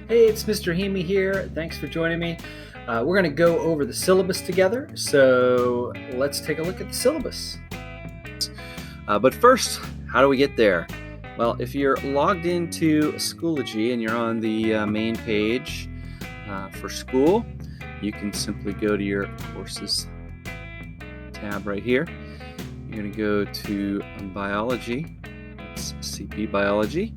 Hey, it's Mr. Heamy here. Thanks for joining me. We're going to go over the syllabus together, so let's take a look at the syllabus. But first, how do we get there? Well, if you're logged into Schoology and you're on the main page for school, you can simply go to your courses tab right here. You're going to go to biology. That's CP Biology.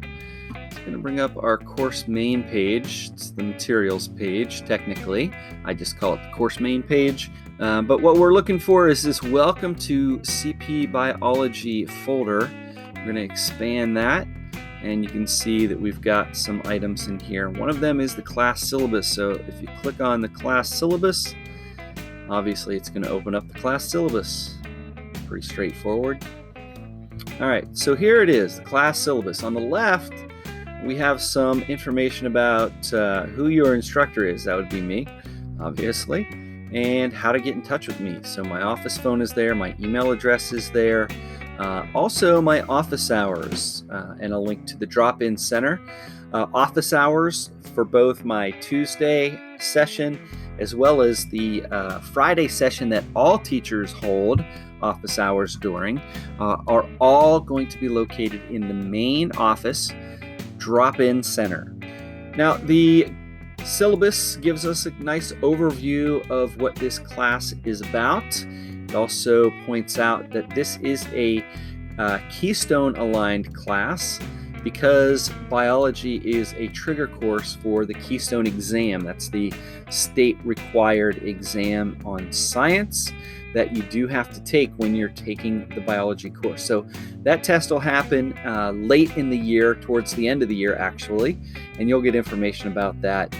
It's going to bring up our course main page. It's the materials page, technically. I just call it the course main page. But what we're looking for is this Welcome to CP Biology folder. We're going to expand that, and you can see that we've got some items in here. One of them is the class syllabus. So if you click on the class syllabus, obviously it's going to open up the class syllabus. Pretty straightforward. All right, so here it is, the class syllabus. On the left, we have some information about who your instructor is. That would be me, obviously, and how to get in touch with me. So my office phone is there, my email address is there, also my office hours, and a link to the drop-in center. Office hours for both my Tuesday session as well as the Friday session that all teachers hold office hours during are all going to be located in the main office drop-in center. Now, the syllabus gives us a nice overview of what this class is about. It also points out that this is a Keystone-aligned class because biology is a trigger course for the Keystone exam. That's the state-required exam on science that you do have to take when you're taking the biology course. So that test will happen late in the year, towards the end of the year actually, and you'll get information about that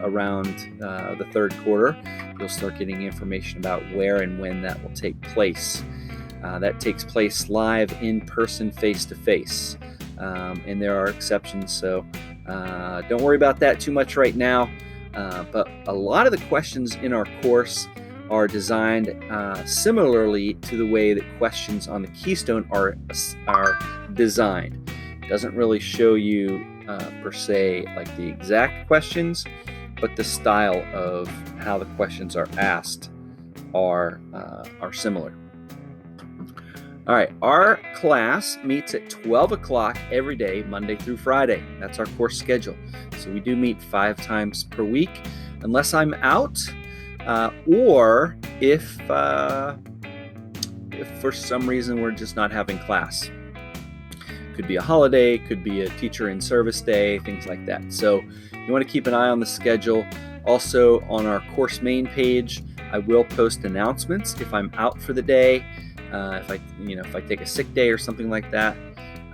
around the third quarter. You'll start getting information about where and when that will take place. That takes place live, in person, face-to-face, and there are exceptions, so don't worry about that too much right now, but a lot of the questions in our course are designed similarly to the way that questions on the Keystone are designed. It doesn't really show you per se like the exact questions, but the style of how the questions are asked are similar. All right, our class meets at 12 o'clock every day, Monday through Friday. That's our course schedule. So we do meet 5 times per week, unless I'm out, or if for some reason we're just not having class. Could be a holiday, could be a teacher in service day, things like that. So you want to keep an eye on the schedule. Also on our course main page, I will post announcements if I'm out for the day. If I take a sick day or something like that,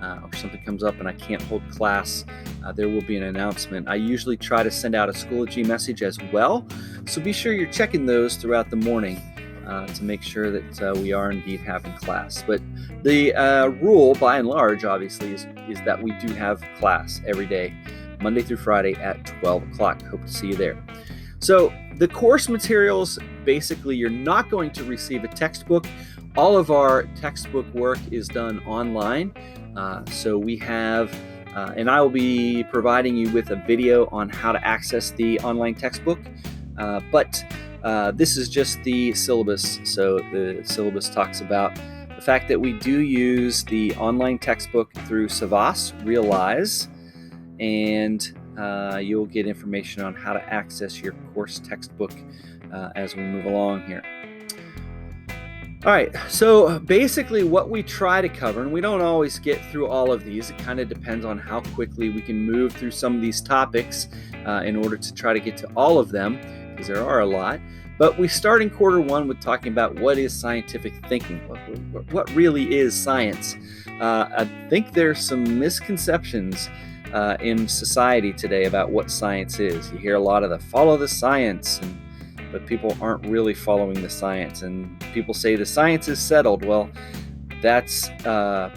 or something comes up and I can't hold class, there will be an announcement. I usually try to send out a Schoology message as well, so be sure you're checking those throughout the morning to make sure that we are indeed having class. But the rule, by and large, obviously, is that we do have class every day, Monday through Friday at 12 o'clock. Hope to see you there. So the course materials, basically, you're not going to receive a textbook. All of our textbook work is done online. So we have, and I will be providing you with a video on how to access the online textbook. But this is just the syllabus. So the syllabus talks about the fact that we do use the online textbook through Savas Realize, and you'll get information on how to access your course textbook as we move along here. All right, so basically what we try to cover, and we don't always get through all of these, it kind of depends on how quickly we can move through some of these topics in order to try to get to all of them, because there are a lot. But we start in quarter one with talking about what is scientific thinking, what really is science. I think there's some misconceptions in society today about what science is. You hear a lot of the follow the science, but people aren't really following the science, and people say the science is settled. Well, that's a,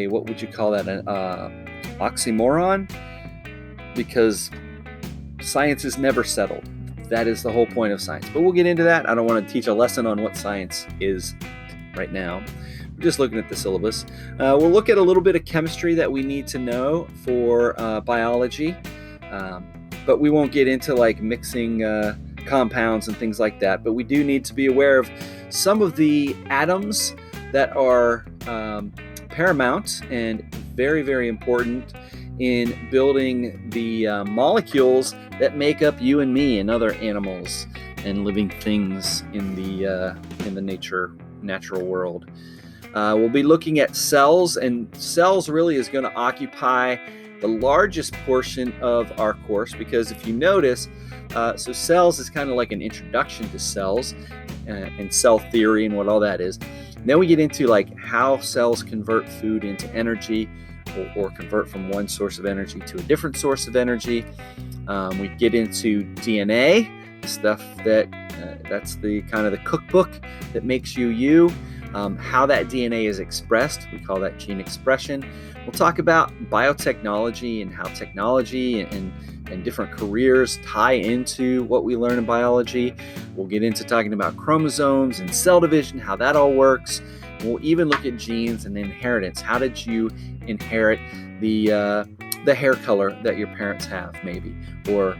what would you call that, an oxymoron? Because science is never settled. That is the whole point of science. But we'll get into that. I don't want to teach a lesson on what science is right now. We're just looking at the syllabus. We'll look at a little bit of chemistry that we need to know for biology, but we won't get into like mixing compounds and things like that. But we do need to be aware of some of the atoms that are paramount and very, very important in building the molecules that make up you and me and other animals and living things in the natural world. We'll be looking at cells, and cells really is going to occupy the largest portion of our course, because if you notice, so cells is kind of like an introduction to cells and cell theory and what all that is. And then we get into like how cells convert food into energy, or convert from one source of energy to a different source of energy. We get into DNA, stuff that's the kind of the cookbook that makes you. How that DNA is expressed, we call that gene expression. We'll talk about biotechnology and how technology and different careers tie into what we learn in biology. We'll get into talking about chromosomes and cell division, how that all works. We'll even look at genes and inheritance. How did you inherit the hair color that your parents have, maybe? Or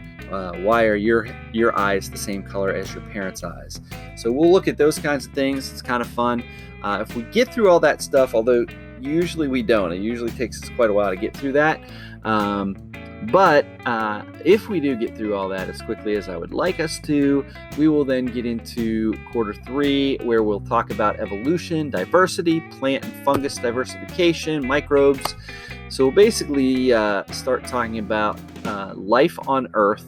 why are your eyes the same color as your parents' eyes? So we'll look at those kinds of things. It's kind of fun. If we get through all that stuff, although usually we don't, it usually takes us quite a while to get through that. But if we do get through all that as quickly as I would like us to, we will then get into quarter 3, where we'll talk about evolution, diversity, plant and fungus diversification, microbes. So we'll basically start talking about life on Earth,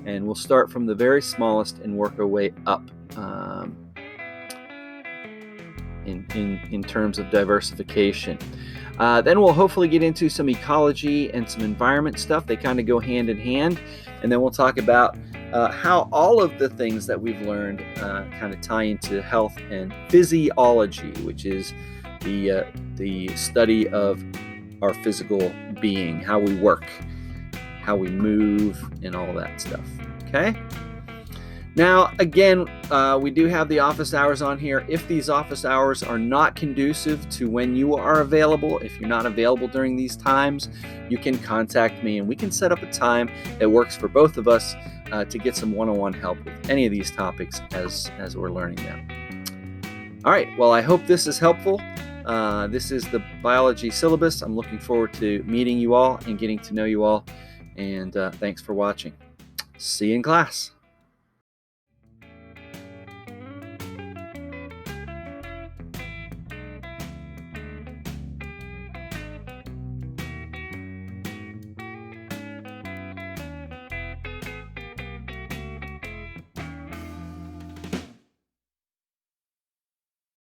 and we'll start from the very smallest and work our way up in terms of diversification. Then we'll hopefully get into some ecology and some environment stuff. They kind of go hand in hand. And then we'll talk about how all of the things that we've learned kind of tie into health and physiology, which is the study of our physical being, how we work, how we move, and all that stuff. Okay? Now, again, we do have the office hours on here. If these office hours are not conducive to when you are available, if you're not available during these times, you can contact me and we can set up a time that works for both of us to get some one-on-one help with any of these topics as we're learning them. All right, well, I hope this is helpful. This is the biology syllabus. I'm looking forward to meeting you all and getting to know you all. And thanks for watching. See you in class.